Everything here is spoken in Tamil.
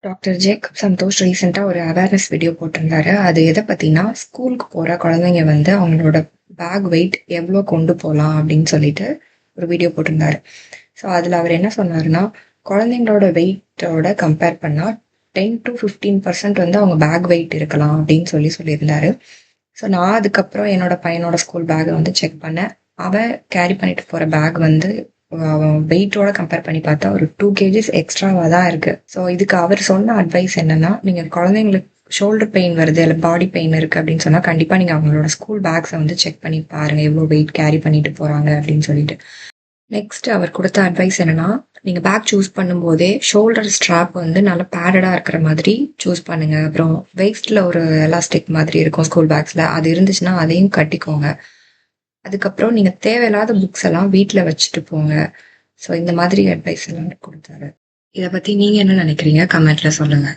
டாக்டர் ஜேக்கப் சந்தோஷ் ரீசெண்டா ஒரு அவேர்னஸ் வீடியோ போட்டிருந்தாரு. அது எத பத்தினா, ஸ்கூலுக்கு போற குழந்தைங்க வந்து அவங்களோட பேக் வெயிட் எவ்வளோ கொண்டு போலாம் அப்படின்னு சொல்லிட்டு ஒரு வீடியோ போட்டிருந்தாரு. ஸோ அதுல அவர் என்ன சொன்னாருன்னா, குழந்தைங்களோட வெயிட்டோட கம்பேர் பண்ணா 10-15% வந்து அவங்க பேக் வெயிட் இருக்கலாம் அப்படின்னு சொல்லியிருந்தாரு. ஸோ நான் அதுக்கப்புறம் என்னோட பையனோட ஸ்கூல் பேக்கை வந்து செக் பண்ணேன். அவன் கேரி பண்ணிட்டு போற பேக் வந்து அவன் வெயிட்டோட கம்பேர் பண்ணி பார்த்தா ஒரு 2 கேஜிஸ் எக்ஸ்ட்ராவா தான் இருக்கு. ஸோ இதுக்கு அவர் சொன்ன அட்வைஸ் என்னன்னா, நீங்க குழந்தைங்களுக்கு ஷோல்டர் பெயின் வருது இல்ல பாடி பெயின் இருக்கு அப்படின்னு சொன்னா கண்டிப்பா நீங்க அவங்களோட ஸ்கூல் பேக்ஸை வந்து செக் பண்ணி பாருங்க, எவ்வளவு வெயிட் கேரி பண்ணிட்டு போறாங்க அப்படின்னு சொல்லிட்டு. நெக்ஸ்ட் அவர் கொடுத்த அட்வைஸ் என்னன்னா, நீங்க பேக் சூஸ் பண்ணும்போதே ஷோல்டர் ஸ்ட்ராப் வந்து நல்லா பேடடா இருக்கிற மாதிரி சூஸ் பண்ணுங்க. அப்புறம் வெயிஸ்ட்ல ஒரு எலாஸ்டிக் மாதிரி இருக்கும் ஸ்கூல் பேக்ஸ்ல, அது இருந்துச்சுன்னா அதையும் கட்டிக்கோங்க. அதுக்கப்புறம் நீங்க தேவையில்லாத புக்ஸ் எல்லாம் வீட்ல வச்சுட்டு போங்க. ஸோ இந்த மாதிரி அட்வைஸ் எல்லாம் கொடுத்தாரு. இத பத்தி நீங்க என்ன நினைக்கிறீங்க? கமெண்ட்ல சொல்லுங்க.